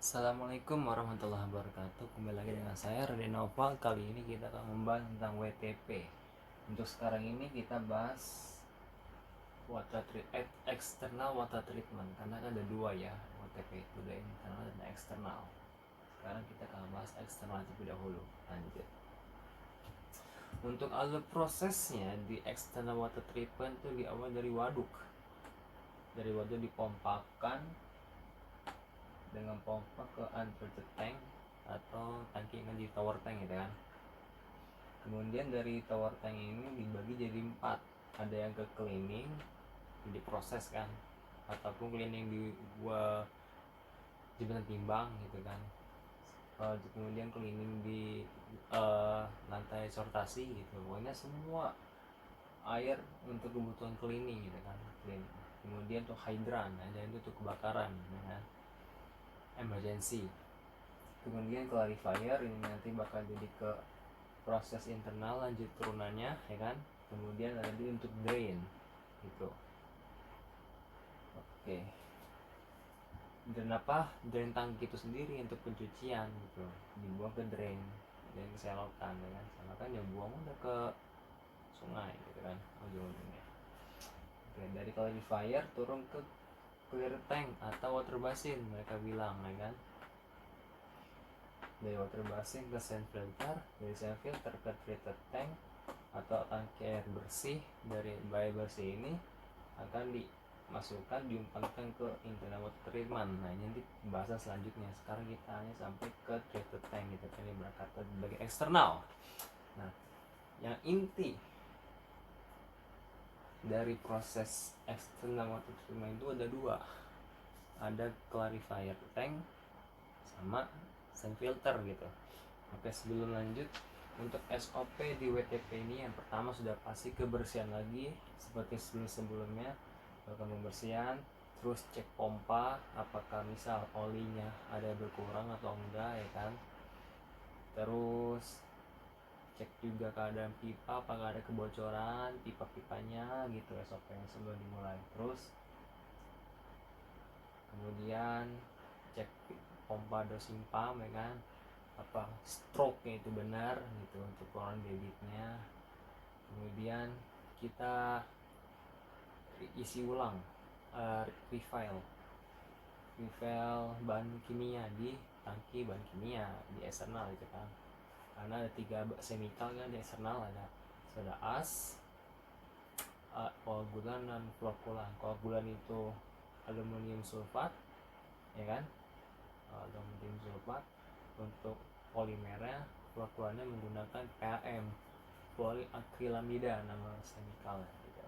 Assalamualaikum warahmatullahi wabarakatuh. Kembali lagi dengan saya Raden Nova. Kali ini kita akan membahas tentang WTP. Untuk sekarang ini kita bahas external water treatment, karena kan ada dua ya WTP itu, ada internal dan eksternal. Sekarang kita akan bahas eksternal terlebih dahulu. Lanjut. Untuk alur prosesnya di external water treatment itu diawali dari waduk. Dari waduk dipompakan dengan pompa ke untreated tank atau tangki yang di tower tank gitu kan. Kemudian dari tower tank ini dibagi jadi 4. Ada yang ke cleaning, diproses kan, ataupun cleaning di jembatan timbang gitu kan. Kemudian cleaning di lantai sortasi gitu. Pokoknya semua air untuk kebutuhan cleaning gitu kan. Kemudian untuk hydran, ada itu untuk kebakaran ya kan? Emergency. Kemudian clarifier ini nanti bakal jadi ke proses internal lanjut turunannya ya kan. Kemudian ada untuk drain gitu. Oke. Drain apa? Drain tangki itu sendiri untuk pencucian gitu, dibuang ke drain dan ke selokan ya kan. Selokan ya buang udah ke sungai gitu kan ujung-ujungnya. Oke, dari clarifier turun ke clear tank atau water basin mereka bilang ya kan. Dari water basin ke sand filter, dari sand filter ke treated tank atau tangki air bersih. Dari air bersih ini akan dimasukkan, diumpankan ke internal water treatment. Nah ini nanti pembahasan selanjutnya. Sekarang kita hanya sampai ke treated tank gitu kan, yang berkata sebagai eksternal. Nah yang inti dari proses eksternal water treatment itu ada dua, ada clarifier tank sama sand filter gitu. Oke, sebelum lanjut, untuk SOP di WTP ini yang pertama sudah pasti kebersihan lagi seperti sebelumnya, melakukan pembersihan, terus cek pompa apakah misal olinya ada berkurang atau enggak ya kan. Terus cek juga keadaan pipa apakah ada kebocoran pipa-pipanya gitu, SOP yang sebelum dimulai. Terus kemudian cek pompa dosing pump ya kan, apa stroke-nya itu benar gitu untuk pengeluaran debitnya. Kemudian kita isi ulang, refill bahan kimia di tangki bahan kimia di eksternal gitu kan, karena ada 3 chemical kan di eksternal, ada soda as, koagulan dan flocculant. Koagulan itu aluminium sulfat ya kan, aluminium sulfat. Untuk polimernya, flocculannya menggunakan PAM, polyakrilamida nama chemicalnya gitu.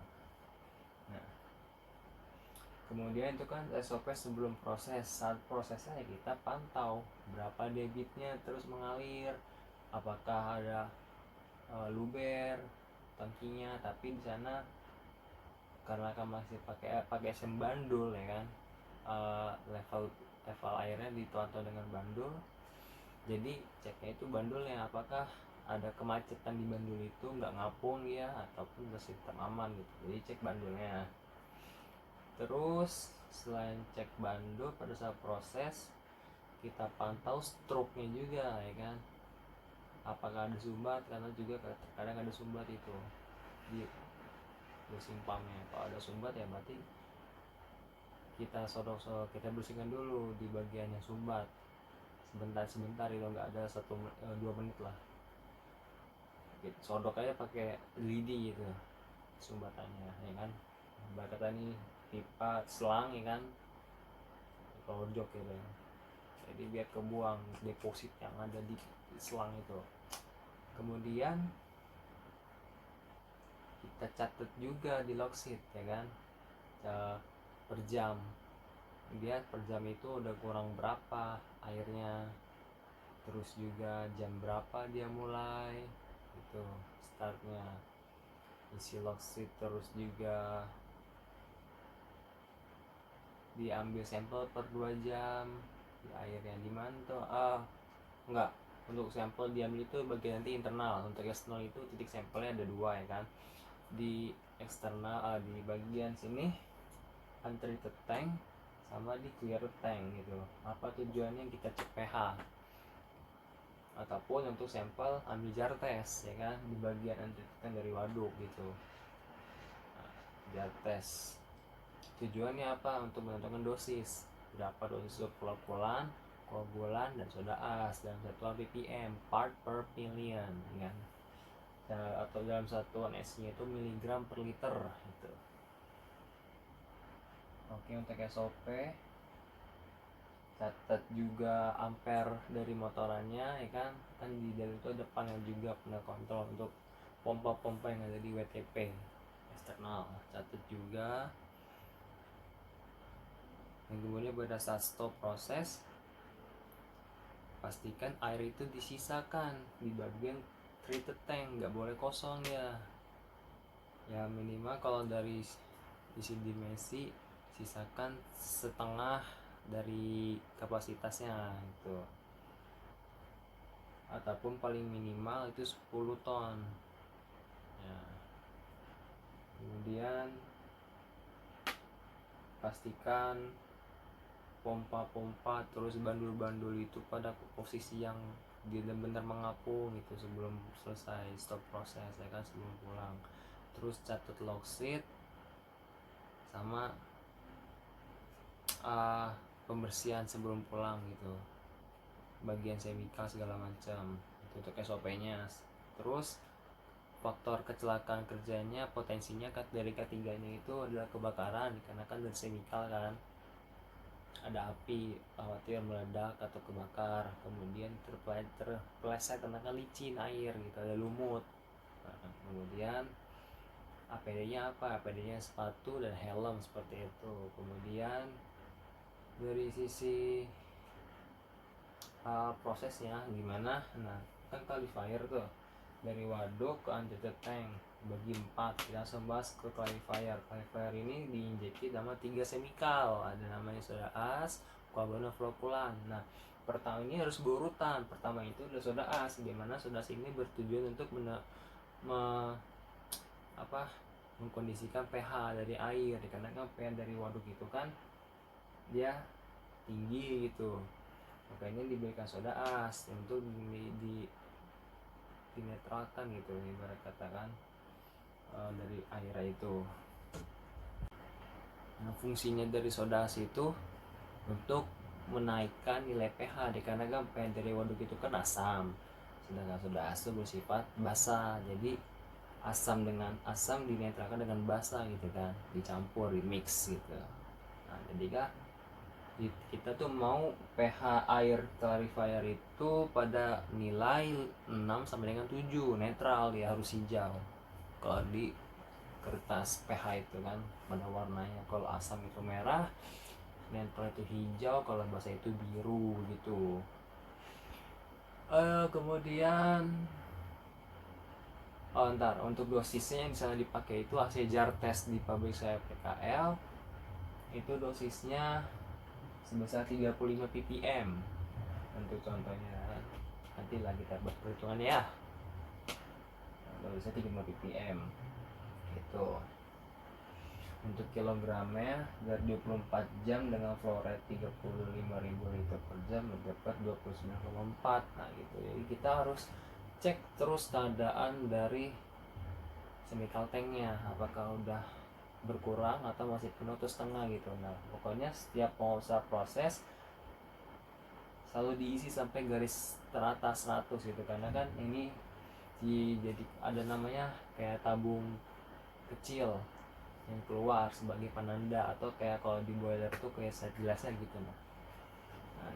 Nah kemudian itu kan SOP sebelum proses. Saat prosesnya ya kita pantau berapa debitnya terus mengalir, apakah ada luber tangkinya. Tapi di sana karena kan masih pakai SM bandul ya kan, level airnya dituantun dengan bandul, jadi ceknya itu bandulnya apakah ada kemacetan di bandul itu, nggak ngapung ya ataupun bersifat aman gitu. Jadi cek bandulnya. Terus selain cek bandul, pada saat proses kita pantau stroke-nya juga ya kan, apakah ada sumbat, karena juga kadang ada sumbat itu di simpangnya. Kalau ada sumbat ya berarti kita kita bersihkan dulu di bagian yang sumbat sebentar itu, nggak ada 1-2 menit lah gitu. Sodok aja pakai lidi gitu sumbatannya ya kan. Kata ini pipa selang ya kan, rojok gitu ya. Jadi biar kebuang deposit yang ada di selang itu. Kemudian kita catat juga di logsheet ya kan, per jam dia per jam itu udah kurang berapa airnya, terus juga jam berapa dia mulai itu startnya, isi logsheet. Terus juga diambil sampel per 2 jam di airnya dimantau. Enggak, untuk sampel diambil itu bagian nanti internal. Untuk eksternal itu titik sampelnya ada 2 ya kan. Di eksternal di bagian sini untreated tank sama di clear tank gitu. Apa tujuannya? Kita cek pH ataupun untuk sampel ambil jar tes ya kan, di bagian antitan dari waduk gitu. Nah, jar tes tujuannya apa? Untuk menentukan dosis, berapa dosis koagulan dan soda as dalam satuan ppm, part per million kan, atau dalam satuan S-nya itu miligram per liter gitu. Oke, untuk SOP catat juga ampere dari motorannya ya kan di dalam itu ada panel juga, panel kontrol untuk pompa-pompa yang ada di WTP eksternal, catat juga. Dan kemudian pada saat stop proses, pastikan air itu disisakan di bagian treated tank, nggak boleh kosong ya minimal kalau dari isi dimensi sisakan setengah dari kapasitasnya itu, ataupun paling minimal itu 10 ton ya. Kemudian pastikan pompa-pompa terus bandul-bandul itu pada posisi yang benar-benar mengapung gitu sebelum selesai stop proses ya kan, sebelum pulang. Terus catat log sheet sama pembersihan sebelum pulang gitu, bagian semikal segala macam itu untuk SOP-nya. Terus faktor kecelakaan kerjanya potensinya dari K3-nya itu adalah kebakaran, karena kan dari semikal kan ada api, khawatir meledak atau kebakar. Kemudian terpeleset karena kan licin air gitu, ada lumut. Nah, kemudian APD-nya apa? APD-nya sepatu dan helm seperti itu. Kemudian dari sisi prosesnya gimana? Nah, kan clarifier tuh dari waduk ke untreated tank bagi 4. Kita langsung bahas ke clarifier. Clarifier ini diinjeksi sama 3 semikal, ada namanya soda as, coagulant, flokulan. Nah, pertama ini harus berurutan. Pertama itu adalah soda as, dimana soda as ini bertujuan untuk mengkondisikan pH dari air, karena kan pH dari waduk itu kan dia tinggi gitu, makanya diberikan soda as untuk dinetralkan gitu, ibarat katakan dari air itu. Nah, fungsinya dari soda as itu untuk menaikkan nilai pH, dikarenakan pH dari waduk itu kan asam, sedangkan soda as itu bersifat basa, jadi asam dengan asam dinetralkan dengan basa gitu kan, dicampur, dimix gitu. Nah, jadi kita tuh mau pH air clarifier itu pada nilai 6 sampai dengan 7, netral, dia harus hijau kalau di kertas pH itu kan pada warnanya. Kalau asam itu merah, netral itu hijau, kalau basa itu biru gitu. Kemudian untuk dosisnya yang misalnya dipakai itu hasil jar test di pabrik saya PKL, itu dosisnya sebesar 35 ppm untuk contohnya, nantilah kita buat perhitungannya ya. Dosisnya 35 ppm itu. Untuk kilogramnya dari 24 jam dengan flow rate 35.000 liter per jam mendapat 29,4. Nah gitu, jadi kita harus cek terus keadaan dari chemical tanknya, apakah udah berkurang atau masih penuh atau setengah gitu. Nah pokoknya setiap mau usaha proses selalu diisi sampai garis teratas 100 gitu, karena kan ini jadi ada namanya kayak tabung kecil yang keluar sebagai penanda, atau kayak kalau di boiler tuh kayak side glassnya gitu. Nah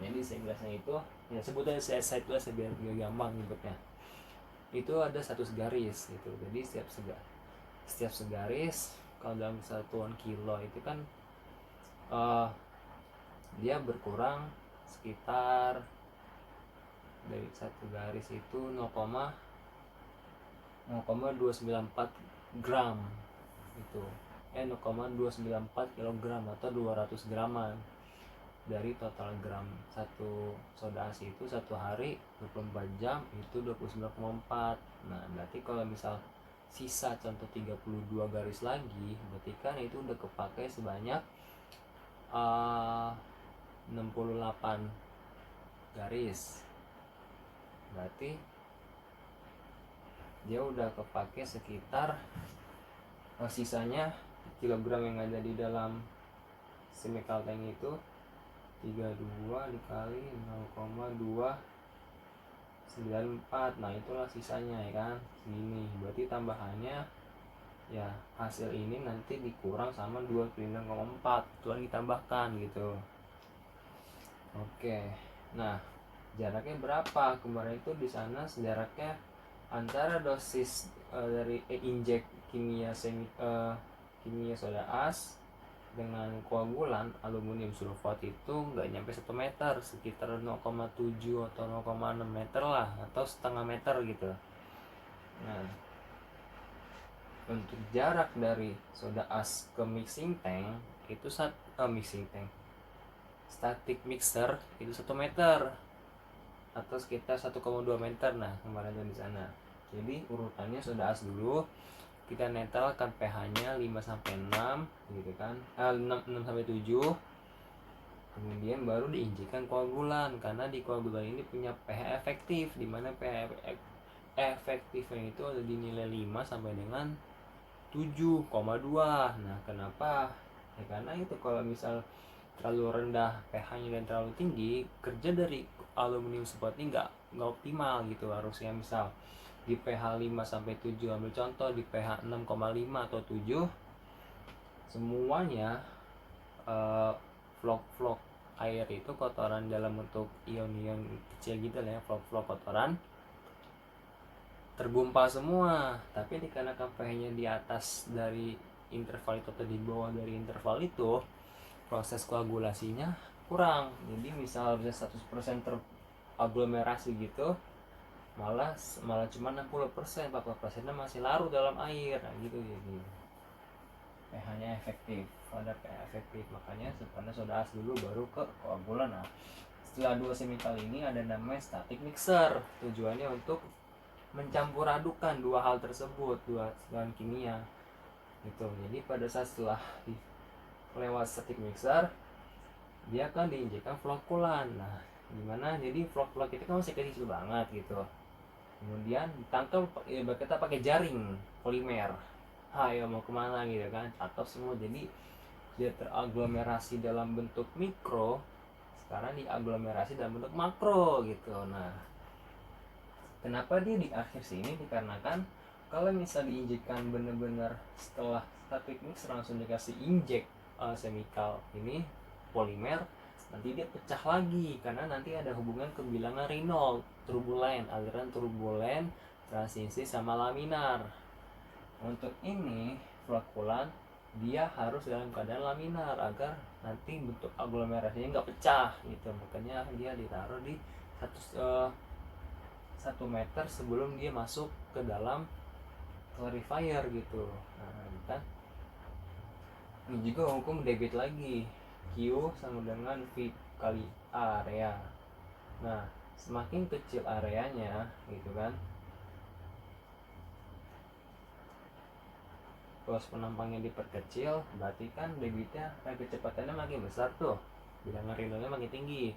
jadi side glassnya itu ya sebutnya side glass biar gampang nyebutnya, itu ada 100 garis gitu. Jadi setiap segaris kalau dalam satuan kilo itu kan dia berkurang sekitar dari satu garis itu 0,294 gram itu 0,294 kg atau 200 graman dari total gram satu soda as itu satu hari 24 jam itu 29,4. Nah berarti kalau misal sisa contoh 32 garis lagi, berarti kan itu udah kepakai sebanyak 68 garis, berarti dia udah kepake sekitar sisanya kilogram yang ada di dalam chemical tank itu 32 dikali 0,294. Nah itulah sisanya ya kan, segini. Berarti tambahannya ya hasil ini nanti dikurang sama 29,4 itu lagi ditambahkan gitu. Oke, nah jaraknya berapa? Kemarin itu di sana jaraknya antara dosis dari injek kimia kimia soda as dengan koagulan aluminium sulfat itu nggak nyampe 1 meter, sekitar 0,7 atau 0,6 meter lah, atau setengah meter gitu. Nah untuk jarak dari soda as ke mixing tank itu mixing tank static mixer itu 1 meter atau sekitar 1,2 meter. Nah kemarin di sana, jadi urutannya soda as dulu, kita netralkan pH-nya 5 sampai 6 gitu kan, 6 sampai 7, kemudian baru diinjekkan koagulan, karena di koagulan ini punya pH efektif, di mana pH efektifnya itu ada di nilai 5 sampai dengan 7,2. Nah kenapa? Ya karena itu kalau misal terlalu rendah pH-nya dan terlalu tinggi, kerja dari aluminium sulfat ini nggak optimal gitu. Harusnya misal di pH 5 sampai 7, ambil contoh di pH 6,5 atau 7, semuanya vlog air itu kotoran dalam bentuk ion-ion kecil gitu lah ya, vlog kotoran tergumpal semua. Tapi dikarenakan pH-nya di atas dari interval itu atau di bawah dari interval itu, proses koagulasinya kurang. Jadi misal bisa 100% teraglomerasi gitu, malah cuma 60%, 40% masih larut dalam air. Nah gitu, jadi pH-nya efektif. Ada pH efektif, makanya sebenarnya soda as dulu baru ke koagulan. Nah setelah dua chemical ini ada namanya static mixer, tujuannya untuk mencampur adukan dua hal tersebut, dua bahan kimia gitu. Jadi pada saat setelah lewat static mixer, dia akan diinjekkan flokulan. Nah gimana, jadi flok itu kan masih kecil banget gitu, kemudian ditangkap ya, kita pakai jaring polimer, ayo mau kemana gitu kan, atau semua. Jadi dia teraglomerasi dalam bentuk mikro, sekarang diaglomerasi dalam bentuk makro gitu. Nah kenapa dia di akhir sini, dikarenakan kalau misal diinjekkan bener-bener setelah static mix langsung dikasih injek chemical ini polimer, nanti dia pecah lagi karena nanti ada hubungan kebilangan Reynolds, turbulen, aliran turbulen, transisi sama laminar. Untuk ini flokulan dia harus dalam keadaan laminar agar nanti bentuk aglomerasinya nggak pecah gitu. Makanya dia ditaruh di 1 meter sebelum dia masuk ke dalam clarifier gitu. Nah kan ini juga hukum debit lagi, Q sama dengan V kali area. Nah semakin kecil areanya gitu kan, pos penampangnya diperkecil, berarti kan debitnya kecepatannya makin besar tuh, bilangan Reynoldsnya makin tinggi.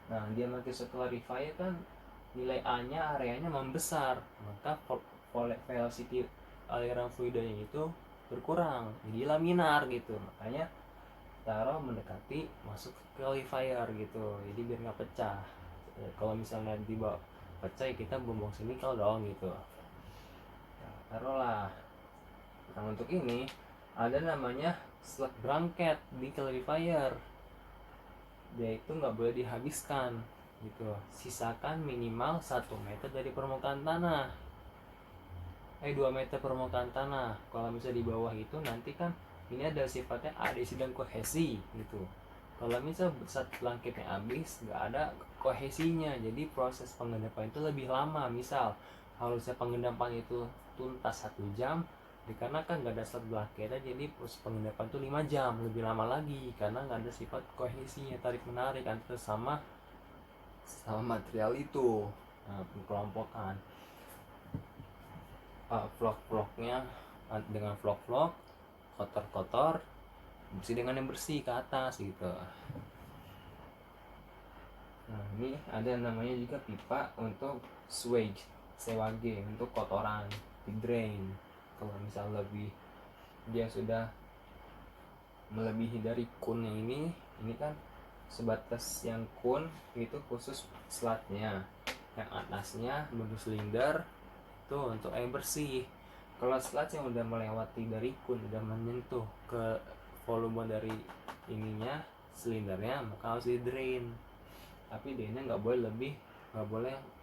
Nah dia makin clarifier kan nilai A nya areanya membesar, maka velocity aliran fluidanya itu berkurang, jadi laminar gitu. Makanya taruh mendekati masuk ke clarifier gitu, jadi biar nggak pecah. Kalau misalnya dibawa pecah kita bumbung chemical dong gitu. Nah, taruhlah. Nah untuk ini ada namanya slug branket di clarifier, dia itu nggak boleh dihabiskan gitu. Sisakan minimal 1 meter dari permukaan tanah, 2 meter permukaan tanah. Kalau misalnya di bawah itu nanti kan ini ada sifatnya adhesi dan kohesi gitu. Kalau misal saat blanketnya habis nggak ada kohesinya, jadi proses pengendapan itu lebih lama. Misal harusnya pengendapan itu tuntas 1 jam, dikarenakan nggak ada slot blanketnya, jadi proses pengendapan itu 5 jam, lebih lama lagi karena nggak ada sifat kohesinya, tarik menarik antara sama material itu. Nah pengelompokan vlog-vlognya dengan vlog kotor-kotor bersih dengan yang bersih ke atas gitu. Nah ini ada namanya juga pipa untuk sewage untuk kotoran di drain. Kalau misal lebih dia sudah melebihi dari kunnya ini kan sebatas yang kun itu khusus slotnya, yang atasnya bentuk silinder itu untuk air bersih. Kalau slot yang udah melewati dari kun, udah menyentuh ke volume dari ininya silindernya, maka harus di drain. Tapi drainnya nggak boleh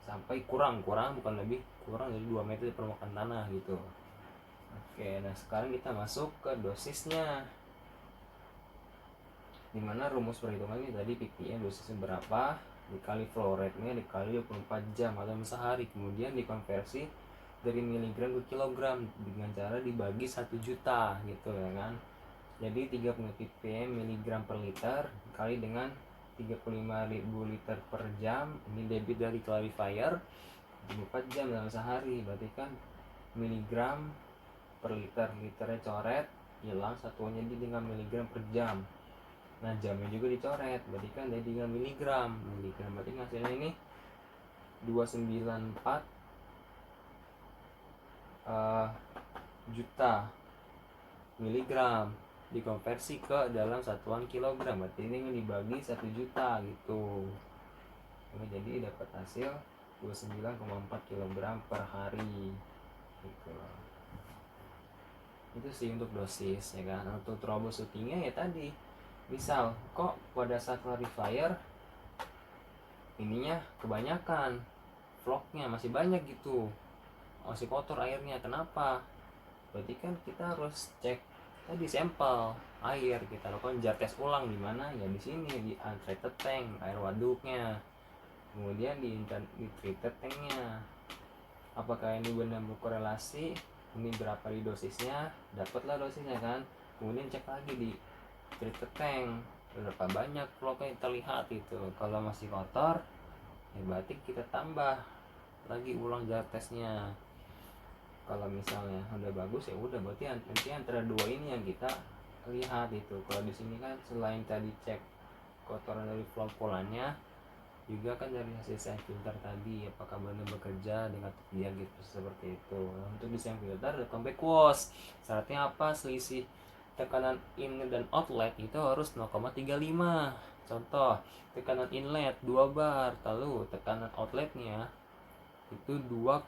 sampai kurang bukan lebih, kurang dari 2 meter di permukaan tanah gitu. Oke, nah sekarang kita masuk ke dosisnya, dimana rumus perhitungannya tadi ppm dosisnya berapa dikali flow rate-nya dikali 24 jam atau sehari, kemudian dikonversi dari miligram ke kilogram dengan cara dibagi 1 juta gitu ya kan. Jadi 30 ppm miligram per liter dikali dengan 35.000 liter per jam, ini debit dari clarifier 24 jam dalam sehari, berarti kan miligram per liter, liternya coret hilang satuannya di dengan miligram per jam. Nah jamnya juga dicoret, berarti kan dari 3 miligram berarti hasilnya ini 294 juta miligram dikonversi ke dalam satuan kilogram, berarti ini dibagi 1 juta gitu. Jadi dapat hasil 29,4 kg per hari gitu. Itu sih untuk dosis ya kan. Untuk troubleshootingnya ya tadi, misal kok pada saat clarifier ininya kebanyakan vlognya masih banyak gitu, masih kotor airnya, kenapa? Berarti kan kita harus cek tadi sampel air, kita lakukan jar tes ulang di mana ya, di sini di untreated tank air waduknya, kemudian di treated tanknya, apakah ini benar berkorelasi, ini berapa di dosisnya, dapatlah dosisnya kan, kemudian cek lagi di treated tank berapa banyak vlognya terlihat itu. Kalau masih kotor ya berarti kita tambah lagi ulang jar tesnya. Kalau misalnya udah bagus ya udah, berarti nanti antara dua ini yang kita lihat itu. Kalau di sini kan selain tadi cek kotoran dari vlog polanya, juga kan dari hasil desain filter tadi apakah benar bekerja dengan dia gitu, seperti itu. Nah, untuk desain filter ada compact wash, syaratnya apa? Selisih tekanan in dan outlet itu harus 0,35. Contoh, tekanan inlet 2 bar, lalu tekanan outletnya itu 2,5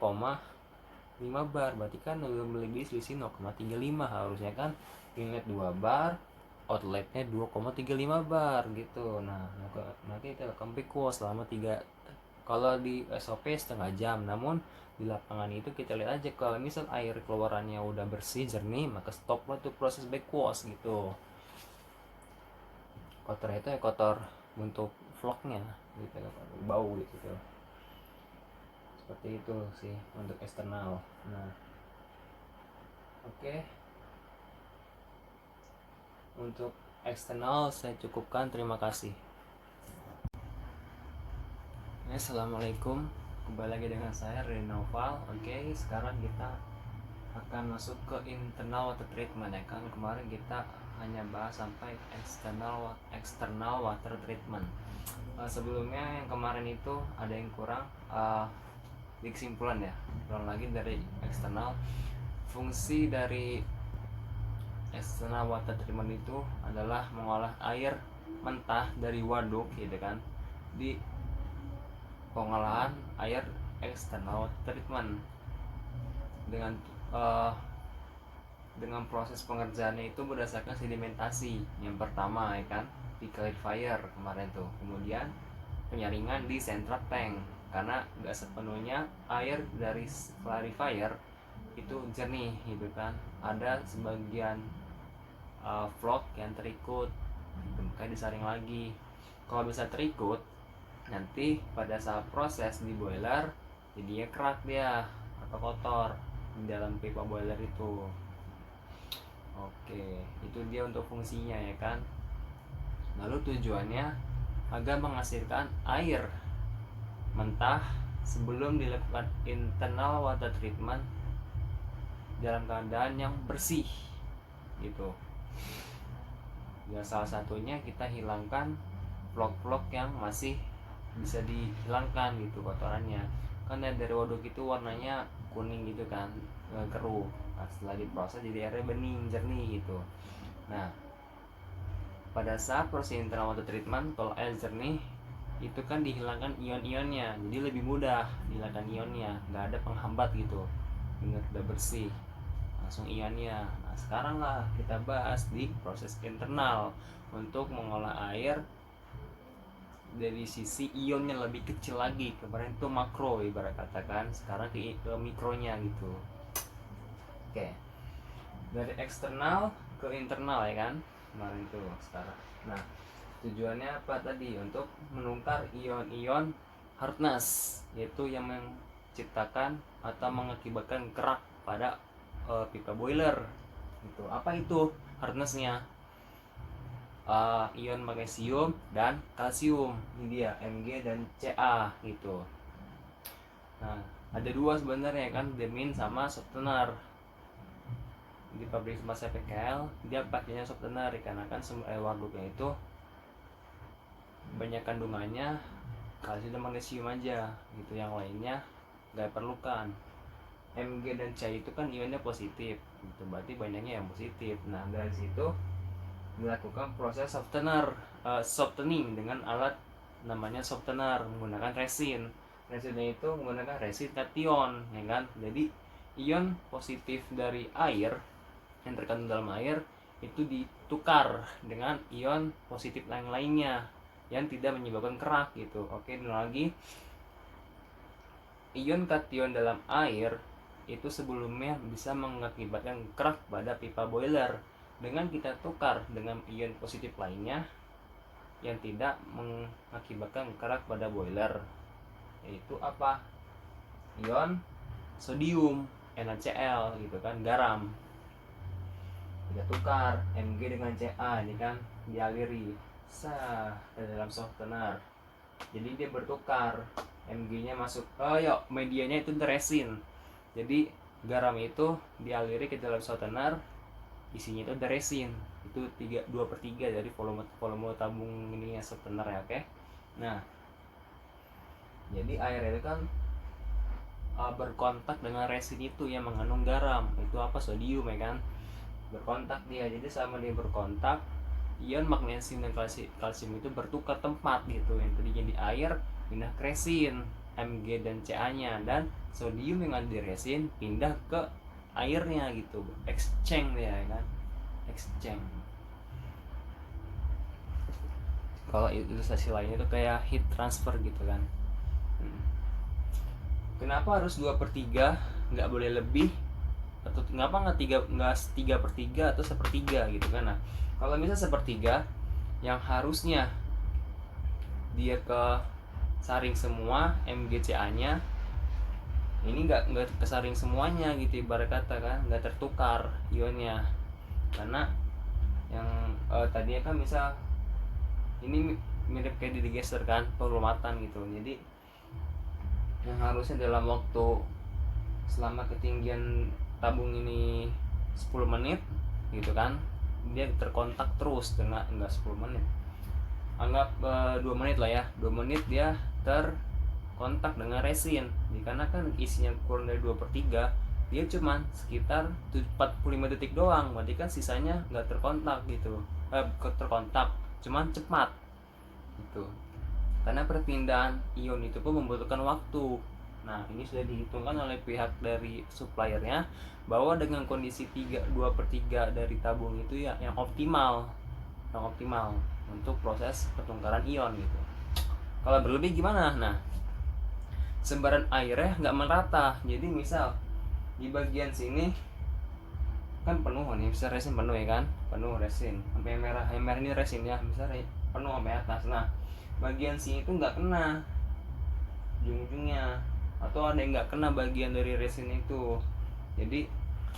bar, berarti kan melebihi selisih 0,35 harusnya kan. Inlet 2 bar, outletnya 2,35 bar gitu. Nah nanti kita compact wash selama 3, kalau di SOP setengah jam, namun di lapangan itu kita lihat aja, kalau misal air keluarannya udah bersih jernih, maka stop lah tuh proses back wash gitu. Kotor itu ya kotor untuk vlognya gitu, bau gitu. Seperti itu sih untuk eksternal. Nah oke. Untuk eksternal saya cukupkan, terima kasih. Assalamualaikum, kembali lagi dengan saya Renoval. Oke, sekarang kita akan masuk ke internal water treatment ya kan. Kemarin kita hanya bahas sampai external water treatment. Sebelumnya yang kemarin itu ada yang kurang, di kesimpulan ya, kurang lagi dari eksternal. Fungsi dari external water treatment itu adalah mengolah air mentah dari waduk gitu kan, di pengolahan air external water treatment dengan proses pengerjaannya itu berdasarkan sedimentasi. Yang pertama ya kan di clarifier kemarin tuh, kemudian penyaringan di central tank, karena nggak sepenuhnya air dari clarifier itu jernih gitu kan, ada sebagian vlog yang terikut gitu, makanya disaring lagi. Kalau bisa terikut, nanti pada saat proses di boiler jadinya kerak dia atau kotor di dalam pipa boiler itu. Oke, itu dia untuk fungsinya ya kan. Lalu tujuannya agar menghasilkan air mentah sebelum dilakukan internal water treatment dalam keadaan yang bersih gitu. Ya salah satunya kita hilangkan vlog-vlog yang masih bisa dihilangkan gitu kotorannya. Kan dari waduk itu warnanya kuning gitu kan, keruh. Nah, setelah diproses jadi airnya bening jernih gitu. Nah, pada saat proses internal water treatment, kalau air jernih itu kan dihilangkan ion-ionnya, jadi lebih mudah dihilangkan ionnya, nggak ada penghambat gitu, benar udah bersih langsung ionnya. Nah sekarang lah kita bahas di proses internal untuk mengolah air dari sisi ionnya lebih kecil lagi. Kemarin itu makro ibarat katakan, sekarang ke mikronya gitu. Oke, dari eksternal ke internal ya kan kemarin itu. Sekarang nah tujuannya apa tadi? Untuk menukar ion-ion hardness, yaitu yang menciptakan atau mengakibatkan kerak pada pipa boiler gitu. Apa itu hardnessnya? Ion magnesium dan kalsium, ini dia Mg dan Ca gitu. Nah ada dua sebenarnya kan, demin sama softener. Di pabrik masa PKL dia pakainya softener dikarenakan air waduknya itu banyak kandungannya kalsium dan magnesium aja gitu, yang lainnya nggak perlukan. Mg dan C itu kan ionnya positif gitu, berarti banyaknya yang positif. Nah dari situ dilakukan proses softening dengan alat namanya softener menggunakan resin. Resinnya itu menggunakan resin kation ya kan. Jadi ion positif dari air yang terkandung dalam air itu ditukar dengan ion positif lainnya yang tidak menyebabkan kerak gitu. Oke, lagi ion kation dalam air itu sebelumnya bisa mengakibatkan kerak pada pipa boiler. Dengan kita tukar dengan ion positif lainnya yang tidak mengakibatkan kerak pada boiler, yaitu apa? Ion sodium NaCl gitu kan, garam. Kita tukar Mg dengan Ca, ini kan dialiri ke dalam softener. Jadi dia bertukar, Mg-nya masuk, medianya itu resin. Jadi garam itu dialiri ke dalam softener, isinya itu ada resin. Itu 2/3 dari volume tabung ini ya softener ya, oke. Nah, jadi air itu kan berkontak dengan resin itu yang mengandung garam. Itu apa? Sodium ya kan. Berkontak dia. Jadi sama dia berkontak, ion magnesium dan kalsium itu bertukar tempat gitu. Yang tadinya di air pindah ke resin, Mg dan Ca-nya, dan sodium yang ada di resin pindah ke airnya gitu. Exchange ya kan. Exchange. Kalau ilustrasi lainnya itu kayak heat transfer gitu kan. Kenapa harus 2/3, nggak boleh lebih? Atau kenapa nggak 3/3 atau 1/3 gitu kan? Nah kalau misalnya 1/3 yang harusnya dia ke saring semua MgCa-nya, ini nggak kesaring semuanya gitu ibarat kata kan, nggak tertukar ionnya. Karena yang tadinya kan misal ini mirip kayak digeser kan, pengelomatan gitu. Jadi yang harusnya dalam waktu selama ketinggian tabung ini 10 menit gitu kan, dia terkontak terus dengan enggak 10 menit, anggap 2 menit lah ya, 2 menit dia terkontak dengan resin. Dikarenakan isinya kurang dari 2/3, dia cuman sekitar 45 detik doang, berarti kan sisanya nggak terkontak gitu, terkontak cuman cepat gitu. Karena perpindahan ion itu pun membutuhkan waktu. Nah ini sudah dihitungkan oleh pihak dari suppliernya bahwa dengan kondisi 2/3 dari tabung itu ya yang optimal untuk proses pertukaran ion gitu. Kalau berlebih gimana? Nah sebaran airnya nggak merata. Jadi misal di bagian sini kan penuh nih, misal resin penuh ya kan, penuh resin sampai yang merah ini resin ya, misal penuh sampai atas. Nah bagian sini itu nggak kena ujung-ujungnya, atau ada yang nggak kena bagian dari resin itu. Jadi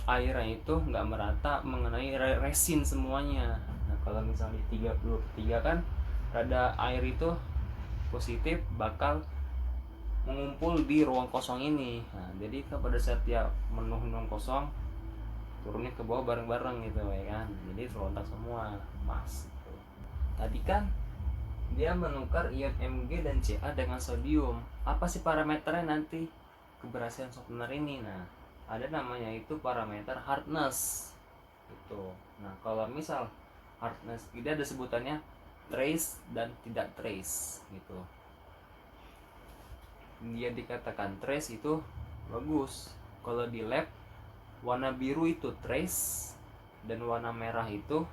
airnya itu nggak merata mengenai resin semuanya. Nah kalau misalnya di 3/3 kan ada air itu positif bakal mengumpul di ruang kosong ini. Nah jadi kan pada saat dia menuh ruang kosong, turunnya ke bawah bareng-bareng gitu ya kan, jadi terlontar semua. Mas tadi kan dia menukar ion Mg dan Ca dengan sodium. Apa sih parameternya nanti keberhasilan softener ini? Nah, ada namanya itu parameter hardness gitu. Nah, kalau misal hardness tidak ada sebutannya trace dan tidak trace gitu. Dia dikatakan trace itu bagus. Kalau di lab warna biru itu trace dan warna merah itu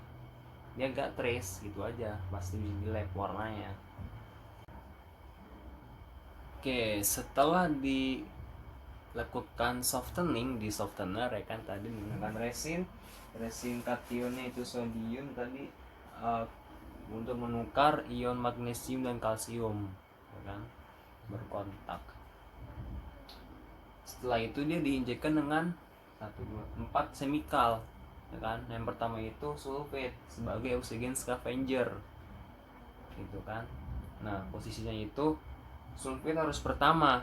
dia nggak trace gitu aja, pasti di lab warnanya. Oke, setelah dilakukan softening di softener ya kan, tadi menggunakan resin kationnya itu sodium tadi untuk menukar ion magnesium dan kalsium ya kan, berkontak. Setelah itu dia diinjekkan dengan 1, 2, 4 semikal ya kan. Yang pertama itu sulfate sebagai oksigen scavenger gitu kan. Nah, posisinya itu sulfate harus pertama,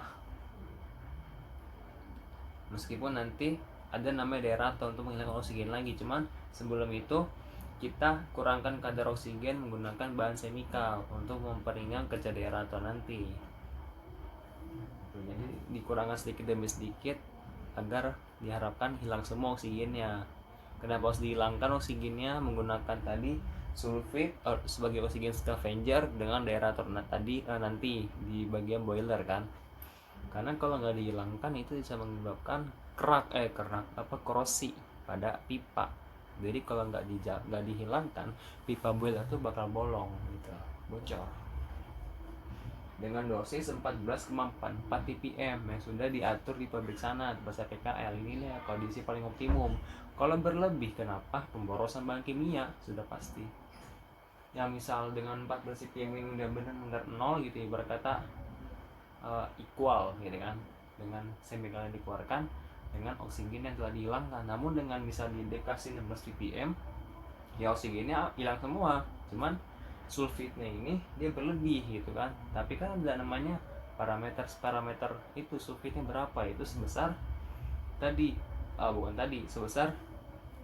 meskipun nanti ada namanya deraton untuk menghilangkan oksigen lagi. Cuman sebelum itu kita kurangkan kadar oksigen menggunakan bahan semikal untuk memperingan kerja deraton nanti. Jadi dikurangkan sedikit demi sedikit agar diharapkan hilang semua oksigennya. Kenapa harus dihilangkan oksigennya? Menggunakan tadi sulfate sebagai oksigen scavenger dengan derator tadi nanti di bagian boiler kan. Karena kalau nggak dihilangkan itu bisa menyebabkan korosi pada pipa. Jadi kalau nggak dihilangkan, pipa boiler itu bakal bolong gitu, bocor. Dengan dosis 14,44 ppm yang sudah diatur di pabrik sana bahasa PKL. Ini ya kondisi paling optimum. Kalau berlebih, kenapa? Pemborosan bahan kimia sudah pasti. Yang misal dengan 14 ppm ini udah benar-benar nol gitu, ibarat kata equal gitu kan, dengan semikal yang dikeluarkan dengan oksigen yang telah dihilangkan. Namun dengan misal dikasih 16 ppm ya oksigennya hilang semua, cuman sulfitnya ini dia berlebih gitu kan. Tapi kan ada namanya parameter itu sulfitnya berapa, itu sebesar sebesar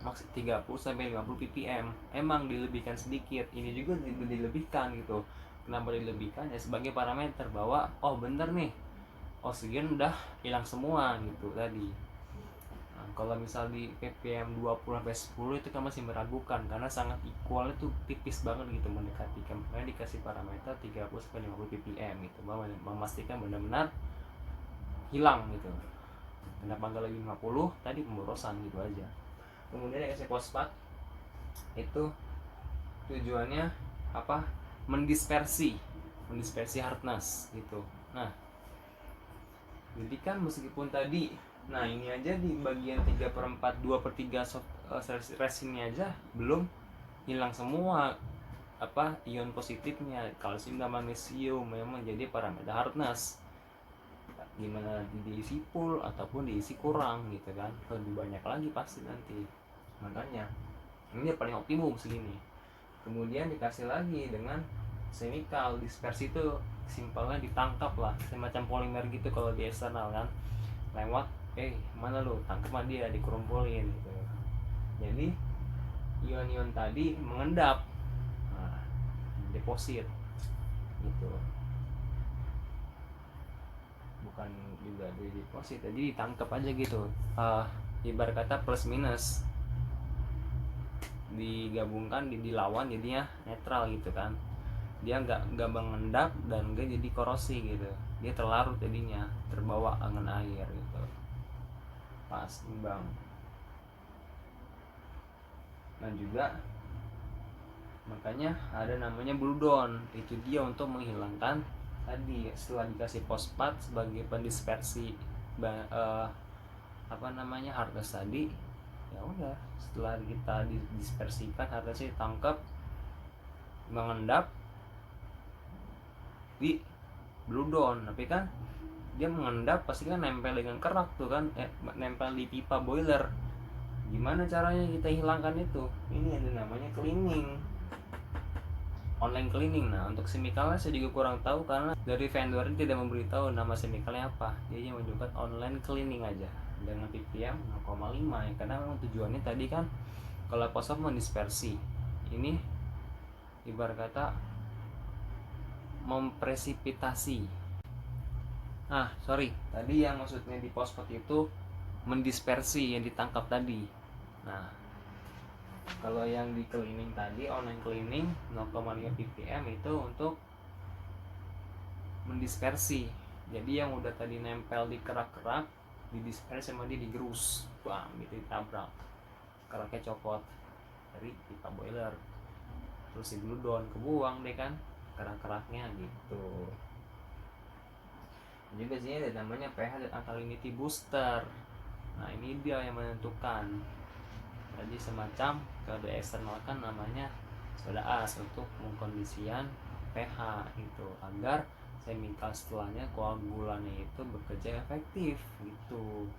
max 30 sampai 50 ppm. Emang dilebihkan sedikit, ini juga dilebihkan gitu. Kenapa dilebihkan? Ya sebagai parameter bahwa oh bener nih oksigen udah hilang semua gitu tadi. Nah, kalau misal di ppm 20 sampai 10 itu kan masih meragukan karena sangat equal, itu tipis banget gitu mendekati. Makanya dikasih parameter 30 sampai 50 ppm gitu, memastikan benar-benar hilang gitu. Kenapa enggak lagi 50? Tadi pemborosan gitu aja. Kemudian dikasih fosfat, itu tujuannya apa? Mendispersi hardness gitu. Nah, jadi kan meskipun tadi, nah ini aja di bagian 3/4, 2/3 resinnya aja belum hilang semua ion positifnya, kalsium dan magnesium memang jadi parameter hardness. Gimana diisi full ataupun diisi kurang gitu kan, lebih banyak lagi pasti nanti. Makanya ini paling optimum segini. Kemudian dikasih lagi dengan semikal dispersi, itu simpelnya ditangkap lah, semacam polimer gitu kalau di eksternal kan, lewat mana lu tangkap sama dia, dikumpulin gitu. Jadi ion-ion tadi mengendap, deposit gitu, bukan juga di deposit, jadi ditangkap aja gitu. Ibarat kata plus minus digabungkan, dilawan, jadinya netral gitu kan. Dia nggak mengendap dan nggak jadi korosi gitu, dia terlarut jadinya, terbawa angin air gitu, pas imbang. Dan juga makanya ada namanya blue down, itu dia untuk menghilangkan tadi setelah dikasih fosfat sebagai pendispersi hardness tadi. Ya udah, setelah kita dispersikan hardnessnya ditangkap, mengendap di blue down. Tapi kan dia mengendap pasti kan nempel dengan kerak tuh kan, nempel di pipa boiler. Gimana caranya kita hilangkan itu? Ini ada namanya cleaning, online cleaning. Nah, untuk chemicalnya saya juga kurang tahu karena dari vendor ini tidak memberitahu nama chemicalnya apa. Dia hanya menunjukkan online cleaning aja dengan ppm 0,5 ya, karena memang tujuannya tadi kan kalau fosfat mendispersi, ini ibarat kata mempresipitasi. Tadi yang maksudnya di postpot itu mendispersi yang ditangkap tadi. Nah, kalau yang di cleaning tadi, online cleaning 0,5 ppm itu untuk mendispersi. Jadi yang udah tadi nempel di kerak-kerak didispersi sama dia digerus, bang, gitu, ditabrak, keraknya copot dari pipa boiler, terus si blue down kebuang deh kan kerak-keraknya gitu. Juga sih ada namanya pH dan alkalinity booster. Nah ini dia yang menentukan. Jadi semacam kalau eksternal kan namanya soda as untuk mengkondisian pH gitu, agar chemical setelahnya koagulannya itu bekerja efektif gitu.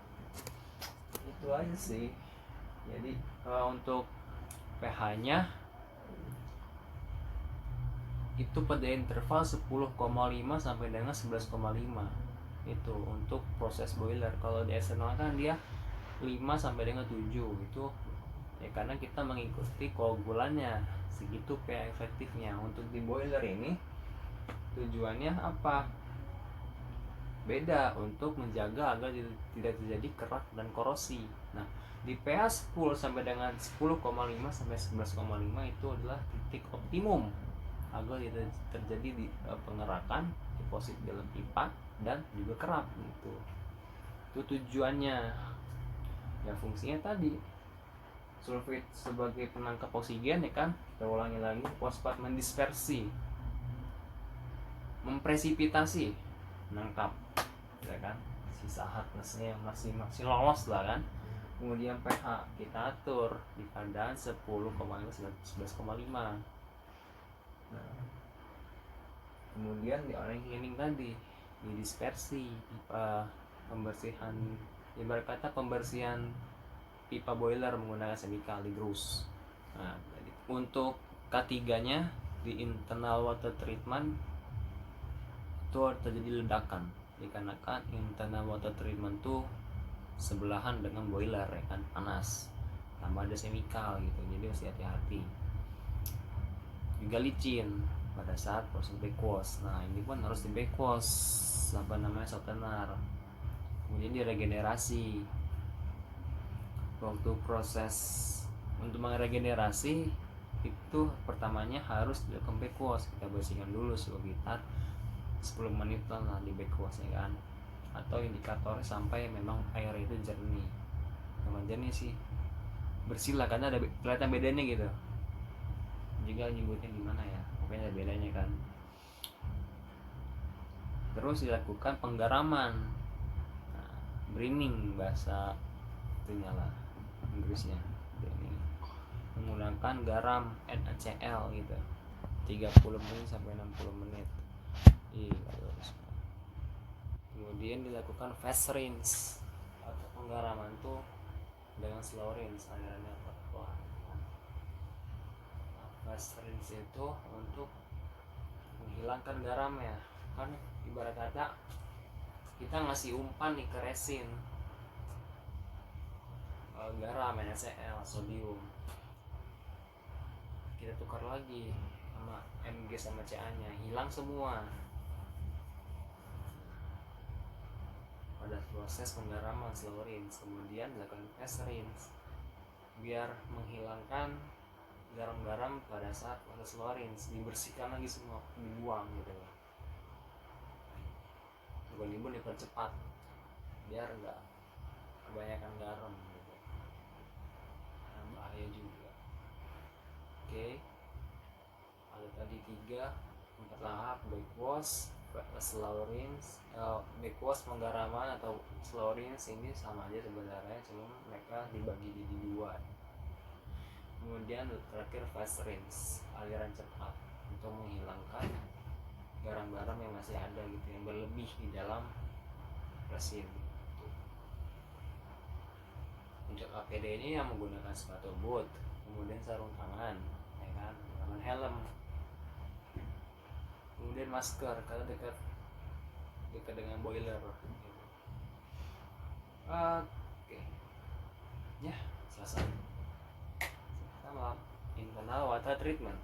Itu aja sih. Jadi untuk pH-nya itu pada interval 10,5 sampai dengan 11,5 itu untuk proses boiler. Kalau di eksternal kan dia 5 sampai dengan 7 itu ya, karena kita mengikuti koagulannya segitu pH efektifnya. Untuk di boiler ini tujuannya apa? Beda, untuk menjaga agar tidak terjadi kerak dan korosi. Nah, di pH 10 sampai dengan 10,5 sampai 11,5 itu adalah titik optimum agar tidak terjadi di pengerakan, deposit dalam pipa dan juga kerak gitu. Itu tujuannya. Ya fungsinya tadi sulfit sebagai penangkap oksigen ya kan. Kita ulangi lagi, fosfat mendispersi, mempresipitasi, menangkap ya kan, sisa hardnessnya yang masih lolos lah kan. Kemudian pH kita atur di keadaan 10,5 11,5. Nah, kemudian di online cleaning tadi di dispersi pipa, pembersihan, ibarat kata pembersihan pipa boiler menggunakan chemical digerus. Nah, jadi untuk K3-nya di internal water treatment itu terjadi ledakan dikarenakan internal water treatment tuh sebelahan dengan boiler ya kan, panas, tambah ada chemical gitu, jadi harus hati-hati. Juga licin pada saat proses backwash. Nah ini pun harus di backwash, softener, kemudian diregenerasi. Waktu proses untuk meregenerasi itu pertamanya harus dilakukan backwash, kita bersihkan dulu sekitar 10 menit lah di backwash ya kan, atau indikatornya sampai memang air itu jernih. Memang jernih sih, bersih lah, karena ada kelihatan bedanya gitu. Juga nyebutnya gimana ya, pokoknya ada bedanya kan. Terus dilakukan penggaraman, nah, braining bahasa itunya lah Inggrisnya, braining, menggunakan garam NaCl gitu 30 menit sampai 60 menit. Kemudian dilakukan fast rinse atau penggaraman tuh dengan slow rinse, alirannya apa? Fast rinse itu untuk menghilangkan garamnya. Kan ibarat kata kita ngasih umpan nih ke resin, garam NaCl, sodium, kita tukar lagi sama Mg sama Ca nya, hilang semua pada proses penggaraman slow rinse. Kemudian dilakukan fast rinse biar menghilangkan garam-garam pada saat proses slow rinse, dibersihkan lagi semua, dibuang gitu loh. Bukan dipercepat biar enggak kebanyakan garam gitu, nah, bahaya juga. Oke, ada tadi 4 tahap: backwash, slow rinse, backwash penggaraman atau slow rinse ini sama aja sebenarnya, cuma mereka dibagi di dua. Kemudian terakhir fast rinse, aliran cepat untuk menghilangkan garam-garam yang masih ada gitu, yang berlebih di dalam resin. Untuk APD ini yang menggunakan sepatu boot, kemudian sarung tangan ya kan, dengan helm, kemudian masker kalau dekat dengan boiler gitu. Oke, ya selesai. Sama internal water treatment.